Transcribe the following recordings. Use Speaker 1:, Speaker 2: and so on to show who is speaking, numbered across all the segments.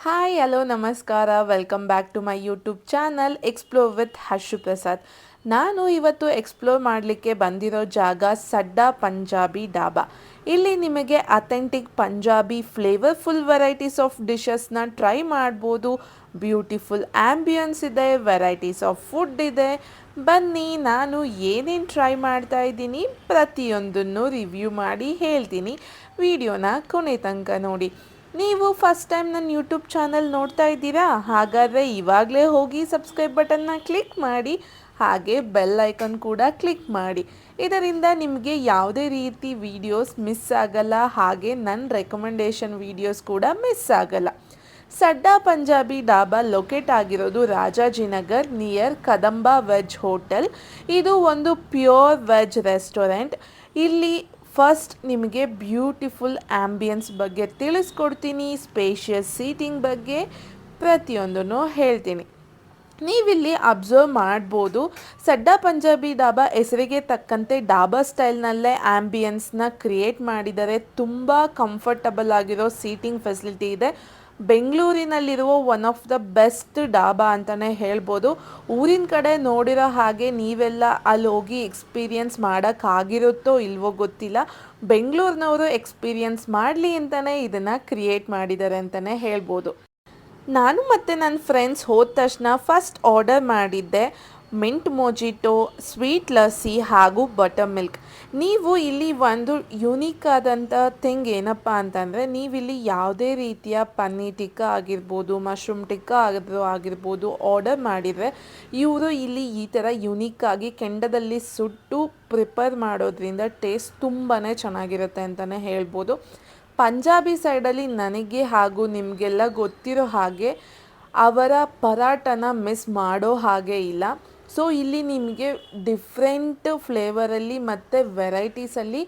Speaker 1: Hi hello ನಮಸ್ಕಾರ welcome back to my YouTube channel explore with Harshu Prasad. ನಾನು ಇವತ್ತು explore ಮಾಡಲಿಕ್ಕೆ ಬಂದಿರೋ ಜಾಗ ಸಡ್ಡಾ ಪಂಜಾಬಿ ಡಾಬಾ. ಇಲ್ಲಿ ನಿಮಗೆ authentic Punjabi flavourful varieties of ಡಿಶಸ್ನ ಟ್ರೈ ಮಾಡ್ಬೋದು. ಬ್ಯೂಟಿಫುಲ್ ಆ್ಯಂಬಿಯನ್ಸ್ ಇದೆ, ವೆರೈಟೀಸ್ ಆಫ್ ಫುಡ್ ಇದೆ. ಬನ್ನಿ, ನಾನು ಏನೇನು ಟ್ರೈ ಮಾಡ್ತಾ ಇದ್ದೀನಿ ಪ್ರತಿಯೊಂದನ್ನು ರಿವ್ಯೂ ಮಾಡಿ ಹೇಳ್ತೀನಿ. ವಿಡಿಯೋನ ಕೊನೆ ತನಕ ನೋಡಿ. ನೀವು ಫಸ್ಟ್ ಟೈಮ್ ನನ್ನ ಯೂಟ್ಯೂಬ್ ಚಾನಲ್ ನೋಡ್ತಾ ಇದ್ದೀರಾ? ಹಾಗಾದರೆ ಇವಾಗಲೇ ಹೋಗಿ ಸಬ್ಸ್ಕ್ರೈಬ್ ಬಟನ್ನ ಕ್ಲಿಕ್ ಮಾಡಿ, ಹಾಗೆ ಬೆಲ್ ಐಕನ್ ಕೂಡ ಕ್ಲಿಕ್ ಮಾಡಿ. ಇದರಿಂದ ನಿಮಗೆ ಯಾವುದೇ ರೀತಿ ವೀಡಿಯೋಸ್ ಮಿಸ್ ಆಗಲ್ಲ, ಹಾಗೆ ನನ್ನ ರೆಕಮೆಂಡೇಷನ್ ವೀಡಿಯೋಸ್ ಕೂಡ ಮಿಸ್ ಆಗಲ್ಲ. ಸಡ್ಡಾ ಪಂಜಾಬಿ ಡಾಬಾ ಲೊಕೇಟ್ ಆಗಿರೋದು Rajajinagar near Kadamba veg hotel. ಇದು ಒಂದು ಪ್ಯೂರ್ ವೆಜ್ ರೆಸ್ಟೋರೆಂಟ್. ಇಲ್ಲಿ ಫಸ್ಟ್ ನಿಮಗೆ ಬ್ಯೂಟಿಫುಲ್ ಆ್ಯಂಬಿಯನ್ಸ್ ಬಗ್ಗೆ ತಿಳಿಸ್ಕೊಡ್ತೀನಿ, ಸ್ಪೇಷಿಯಸ್ ಸೀಟಿಂಗ್ ಬಗ್ಗೆ ಪ್ರತಿಯೊಂದನ್ನು ಹೇಳ್ತೀನಿ. ನೀವಿಲ್ಲಿ ಅಬ್ಸರ್ವ್ ಮಾಡ್ಬೋದು, ಸಡ್ಡಾ ಪಂಜಾಬಿ ಡಾಬಾ ಹೆಸರಿಗೆ ತಕ್ಕಂತೆ ಡಾಬಾ ಸ್ಟೈಲ್ನಲ್ಲೇ ಆ್ಯಂಬಿಯನ್ಸ್ನ ಕ್ರಿಯೇಟ್ ಮಾಡಿದ್ದಾರೆ. ತುಂಬ ಕಂಫರ್ಟಬಲ್ ಆಗಿರೋ ಸೀಟಿಂಗ್ ಫೆಸಿಲಿಟಿ ಇದೆ. ಬೆಂಗಳೂರಿನಲ್ಲಿರುವ one of the best dhaba ಅಂತಲೇ ಹೇಳ್ಬೋದು. ಊರಿನ ಕಡೆ ನೋಡಿರೋ ಹಾಗೆ ನೀವೆಲ್ಲ ಅಲ್ಲಿ ಹೋಗಿ ಎಕ್ಸ್ಪೀರಿಯನ್ಸ್ ಮಾಡೋಕ್ಕಾಗಿರುತ್ತೋ ಇಲ್ವೋ ಗೊತ್ತಿಲ್ಲ. ಬೆಂಗಳೂರಿನವರು ಎಕ್ಸ್ಪೀರಿಯನ್ಸ್ ಮಾಡಲಿ ಅಂತಲೇ ಇದನ್ನು ಕ್ರಿಯೇಟ್ ಮಾಡಿದ್ದಾರೆ ಅಂತಲೇ ಹೇಳ್ಬೋದು. ನಾನು ಮತ್ತು ನನ್ನ ಫ್ರೆಂಡ್ಸ್ ಹೋದ ತಕ್ಷಣ ಫಸ್ಟ್ ಆರ್ಡರ್ ಮಾಡಿದ್ದೆ ಮಿಂಟ್ ಮೊಜಿಟೋ, ಸ್ವೀಟ್ ಲಸ್ಸಿ ಹಾಗೂ ಬಟರ್ ಮಿಲ್ಕ್. ನೀವು ಇಲ್ಲಿ ಒಂದು ಯುನೀಕ್ ಆದಂಥ ಥಿಂಗ್ ಏನಪ್ಪ ಅಂತಂದರೆ, ನೀವಿಲ್ಲಿ ಯಾವುದೇ ರೀತಿಯ ಪನ್ನೀರ್ ಟಿಕ್ಕಾ ಆಗಿರ್ಬೋದು, ಮಶ್ರೂಮ್ ಟಿಕ್ಕಾ ಆಗಿರ್ಬೋದು ಆರ್ಡರ್ ಮಾಡಿದರೆ ಇವರು ಇಲ್ಲಿ ಈ ಥರ ಯುನೀಕಾಗಿ ಕೆಂಡದಲ್ಲಿ ಸುಟ್ಟು ಪ್ರಿಪೇರ್ ಮಾಡೋದ್ರಿಂದ ಟೇಸ್ಟ್ ತುಂಬಾ ಚೆನ್ನಾಗಿರುತ್ತೆ ಅಂತಲೇ ಹೇಳ್ಬೋದು. ಪಂಜಾಬಿ ಸೈಡಲ್ಲಿ ನನಗೆ ಹಾಗೂ ನಿಮಗೆಲ್ಲ ಗೊತ್ತಿರೋ ಹಾಗೆ ಅವರ ಪರಾಟನ ಮಿಸ್ ಮಾಡೋ ಹಾಗೆ ಇಲ್ಲ. ಸೊ ಇಲ್ಲಿ ನಿಮಗೆ ಡಿಫ್ರೆಂಟ್ ಫ್ಲೇವರಲ್ಲಿ ಮತ್ತು ವೆರೈಟೀಸಲ್ಲಿ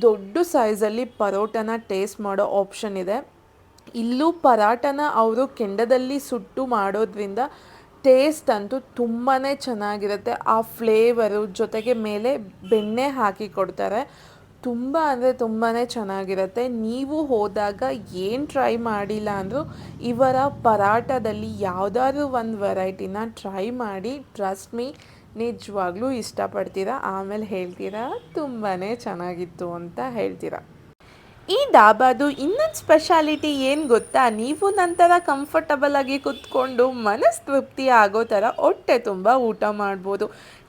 Speaker 1: ದೊಡ್ಡ ಸೈಜಲ್ಲಿ ಪರೋಟನ ಟೇಸ್ಟ್ ಮಾಡೋ ಆಪ್ಷನ್ ಇದೆ. ಇಲ್ಲೂ ಪರಾಟನ ಅವರು ಕೆಂಡದಲ್ಲಿ ಸುಟ್ಟು ಮಾಡೋದ್ರಿಂದ ಟೇಸ್ಟ್ ಅಂತೂ ತುಂಬಾ ಚೆನ್ನಾಗಿರುತ್ತೆ. ಆ ಫ್ಲೇವರು ಜೊತೆಗೆ ಮೇಲೆ ಬೆಣ್ಣೆ ಹಾಕಿ ಕೊಡ್ತಾರೆ. ತುಂಬ ಅಂದರೆ ತುಂಬಾ ಚೆನ್ನಾಗಿರುತ್ತೆ. ನೀವು ಹೋದಾಗ ಏನು ಟ್ರೈ ಮಾಡಿಲ್ಲ ಅಂದರೂ ಇವರ ಪರಾಟದಲ್ಲಿ ಯಾವುದಾದ್ರೂ ಒಂದು ವೆರೈಟಿನ ಟ್ರೈ ಮಾಡಿ. ಟ್ರಸ್ಟ್ ಮೀ, ನಿಜವಾಗ್ಲೂ ಇಷ್ಟಪಡ್ತೀರಾ. ಆಮೇಲೆ ಹೇಳ್ತೀರಾ ತುಂಬಾ ಚೆನ್ನಾಗಿತ್ತು ಅಂತ ಹೇಳ್ತೀರಾ. ಈ ಡಾಬಾದು ಇನ್ನೊಂದು ಸ್ಪೆಷಾಲಿಟಿ ಏನು ಗೊತ್ತಾ? ನೀವು ನಂತರ ಕಂಫರ್ಟಬಲ್ ಆಗಿ ಕೂತ್ಕೊಂಡು ಮನಸ್ತೃಪ್ತಿ ಆಗೋ ಥರ ಹೊಟ್ಟೆ ತುಂಬ ಊಟ ಮಾಡ್ಬೋದು.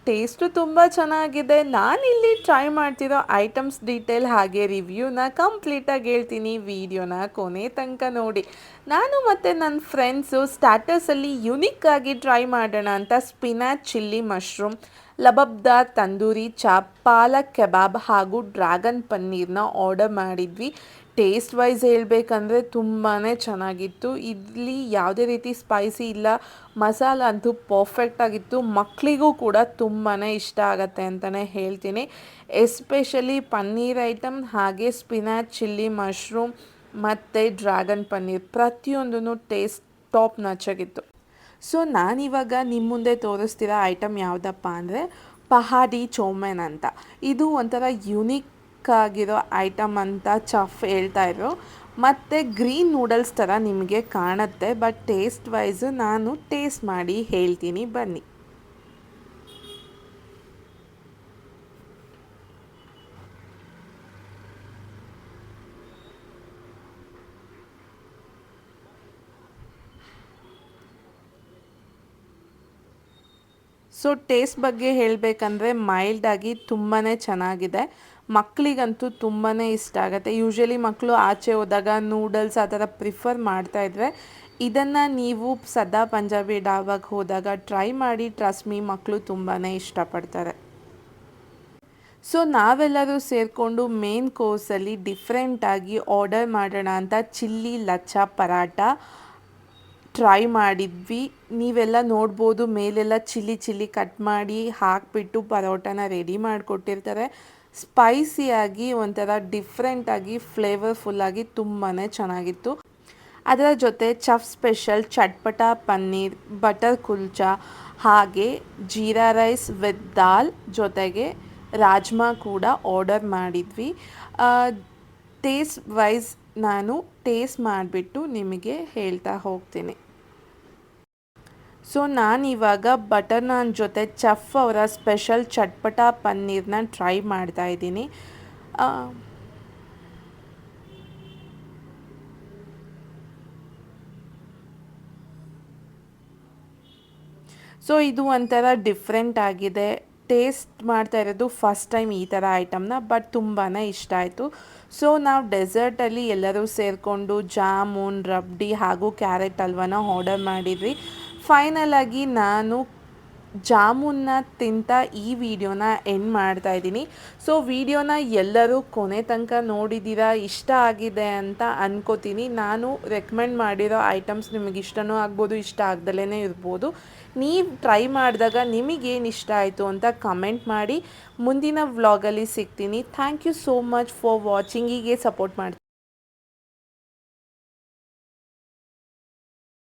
Speaker 1: ಟೇಸ್ಟು ತುಂಬ ಚೆನ್ನಾಗಿದೆ. ನಾನಿಲ್ಲಿ ಟ್ರೈ ಮಾಡ್ತಿರೋ ಐಟಮ್ಸ್ ಡೀಟೇಲ್ ಹಾಗೆ ರಿವ್ಯೂನ ಕಂಪ್ಲೀಟಾಗಿ ಹೇಳ್ತೀನಿ. ವಿಡಿಯೋನ ಕೊನೆ ತನಕ ನೋಡಿ. ನಾನು ಮತ್ತು ನನ್ನ ಫ್ರೆಂಡ್ಸು ಸ್ಟಾರ್ಟರ್ಸಲ್ಲಿ ಯುನೀಕಾಗಿ ಟ್ರೈ ಮಾಡೋಣ ಅಂತ spinach chilli mushroom, lababdar tandoori chop, palak kebab ಹಾಗೂ ಡ್ರ್ಯಾಗನ್ ಪನ್ನೀರ್ನ ಆರ್ಡರ್ ಮಾಡಿದ್ವಿ. ಟೇಸ್ಟ್ ವೈಸ್ ಹೇಳಬೇಕಂದ್ರೆ ತುಂಬಾ ಚೆನ್ನಾಗಿತ್ತು. ಇಲ್ಲಿ ಯಾವುದೇ ರೀತಿ ಸ್ಪೈಸಿ ಇಲ್ಲ, ಮಸಾಲ ಅಂತೂ ಪರ್ಫೆಕ್ಟಾಗಿತ್ತು. ಮಕ್ಕಳಿಗೂ ಕೂಡ ತುಂಬಾ ಇಷ್ಟ ಆಗುತ್ತೆ ಅಂತಲೇ ಹೇಳ್ತೀನಿ. ಎಸ್ಪೆಷಲಿ ಪನ್ನೀರ್ ಐಟಮ್ ಹಾಗೆ ಸ್ಪಿನಾಚ್ ಚಿಲ್ಲಿ ಮಶ್ರೂಮ್ ಮತ್ತು ಡ್ರ್ಯಾಗನ್ ಪನ್ನೀರ್ ಪ್ರತಿಯೊಂದೂ ಟೇಸ್ಟ್ ಟಾಪ್ ನಾಚಾಗಿತ್ತು. ಸೊ ನಾನಿವಾಗ ನಿಮ್ಮ ಮುಂದೆ ತೋರಿಸ್ತಿರೋ ಐಟಮ್ ಯಾವುದಪ್ಪ ಅಂದರೆ ಪಹಾಡಿ ಚೌಮೆನ್ ಅಂತ. ಇದು ಒಂಥರ ಯುನೀಕ್ ಆಗಿರೋ ಐಟಮ್ ಅಂತ ಚಫ್ ಹೇಳ್ತಾಯಿದ್ರು. ಮತ್ತು ಗ್ರೀನ್ ನೂಡಲ್ಸ್ ಥರ ನಿಮಗೆ ಕಾಣುತ್ತೆ, ಬಟ್ ಟೇಸ್ಟ್ ವೈಸು ನಾನು ಟೇಸ್ಟ್ ಮಾಡಿ ಹೇಳ್ತೀನಿ ಬನ್ನಿ. ಸೊ ಟೇಸ್ಟ್ ಬಗ್ಗೆ ಹೇಳಬೇಕಂದ್ರೆ ಮೈಲ್ಡಾಗಿ ತುಂಬಾ ಚೆನ್ನಾಗಿದೆ. ಮಕ್ಕಳಿಗಂತೂ ತುಂಬಾ ಇಷ್ಟ ಆಗುತ್ತೆ. ಯೂಶ್ವಲಿ ಮಕ್ಕಳು ಆಚೆ ಹೋದಾಗ ನೂಡಲ್ಸ್ ಆ ಥರ ಪ್ರಿಫರ್ ಮಾಡ್ತಾಯಿದ್ರೆ ಇದನ್ನು ನೀವು ಸದಾ ಪಂಜಾಬಿ ಡಾಬಾಗೆ ಹೋದಾಗ ಟ್ರೈ ಮಾಡಿ. ಟ್ರಸ್ಟ್ ಮೀ, ಮಕ್ಕಳು ತುಂಬಾ ಇಷ್ಟಪಡ್ತಾರೆ. ಸೊ ನಾವೆಲ್ಲರೂ ಸೇರಿಕೊಂಡು ಮೇನ್ ಕೋರ್ಸಲ್ಲಿ ಡಿಫ್ರೆಂಟಾಗಿ ಆರ್ಡರ್ ಮಾಡೋಣ ಅಂತ ಚಿಲ್ಲಿ ಲಚ್ಚಾ ಪರಾಟ ಟ್ರೈ ಮಾಡಿದ್ವಿ. ನೀವೆಲ್ಲ ನೋಡ್ಬೋದು, ಮೇಲೆಲ್ಲ ಚಿಲ್ಲಿ ಕಟ್ ಮಾಡಿ ಹಾಕಿಬಿಟ್ಟು ಪರೋಟನ ರೆಡಿ ಮಾಡಿಕೊಟ್ಟಿರ್ತಾರೆ. ಸ್ಪೈಸಿಯಾಗಿ ಒಂಥರ ಡಿಫ್ರೆಂಟಾಗಿ ಫ್ಲೇವರ್ಫುಲ್ಲಾಗಿ ತುಂಬಾ ಚೆನ್ನಾಗಿತ್ತು. ಅದರ ಜೊತೆ ಚಫ್ ಸ್ಪೆಷಲ್ ಚಟ್ಪಟ ಪನ್ನೀರ್, ಬಟರ್ ಕುಲ್ಚಾ ಹಾಗೆ ಜೀರಾ ರೈಸ್ ವಿತ್ ದಾಲ್ ಜೊತೆಗೆ ರಾಜ್ಮಾ ಕೂಡ ಆರ್ಡರ್ ಮಾಡಿದ್ವಿ. ಟೇಸ್ಟ್ ವೈಸ್ ನಾನು ಟೇಸ್ಟ್ ಮಾಡಿಬಿಟ್ಟು ನಿಮಗೆ ಹೇಳ್ತಾ ಹೋಗ್ತೀನಿ. ಸೊ ನಾನಿವಾಗ ಬಟರ್ ನಾನ್ ಜೊತೆ ಚೆಫ್ ಅವರ ಸ್ಪೆಷಲ್ ಚಟ್ಪಟ ಪನ್ನೀರ್ನ ಟ್ರೈ ಮಾಡ್ತಾ ಇದ್ದೀನಿ. ಸೊ ಇದು ಒಂಥರ ಡಿಫ್ರೆಂಟ್ ಆಗಿದೆ. ಟೇಸ್ಟ್ ಮಾಡ್ತಾ ಇರೋದು ಫಸ್ಟ್ ಟೈಮ್ ಈ ಥರ ಐಟಮ್ನ, ಬಟ್ ತುಂಬಾ ಇಷ್ಟ ಆಯಿತು. ಸೊ ನಾವು ಡೆಸರ್ಟಲ್ಲಿ ಎಲ್ಲರೂ ಸೇರಿಕೊಂಡು ಜಾಮೂನ್, ರಬ್ಡಿ ಹಾಗೂ ಕ್ಯಾರೆಟ್ ಹಲ್ವಾನ ಆರ್ಡರ್ ಮಾಡಿದ್ವಿ. ಫೈನಲ್ ಆಗಿ ನಾನು ಜಾಮೂನ್ನ ತಿಂತ ಈ ವಿಡಿಯೋನ ಎಂಡ್ ಮಾಡ್ತಾ ಇದ್ದೀನಿ. ಸೊ ವಿಡಿಯೋನ ಎಲ್ಲರೂ ಕೊನೆ ತನಕ ನೋಡಿದ್ದೀರಾ, ಇಷ್ಟ ಆಗಿದೆ ಅಂತ ಅನ್ಕೋತೀನಿ. ನಾನು ರೆಕಮೆಂಡ್ ಮಾಡಿರೋ ಐಟಮ್ಸ್ ನಿಮಗೆ ಇಷ್ಟನೂ ಆಗ್ಬೋದು, ಇಷ್ಟ ಆಗ್ದಲೇ ಇರ್ಬೋದು. ನೀವು ಟ್ರೈ ಮಾಡಿದಾಗ ನಿಮಗೇನು ಇಷ್ಟ ಆಯಿತು ಅಂತ ಕಮೆಂಟ್ ಮಾಡಿ. ಮುಂದಿನ ವ್ಲಾಗಲ್ಲಿ ಸಿಗ್ತೀನಿ. Thank you so much for watching. ಹೀಗೆ ಸಪೋರ್ಟ್ ಮಾಡಿ.